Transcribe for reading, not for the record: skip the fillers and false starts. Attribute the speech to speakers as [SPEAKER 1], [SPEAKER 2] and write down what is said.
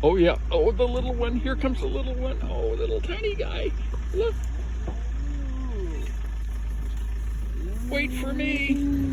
[SPEAKER 1] Oh yeah, oh the little one, here comes the little one. Oh, little tiny guy, look. Wait for me.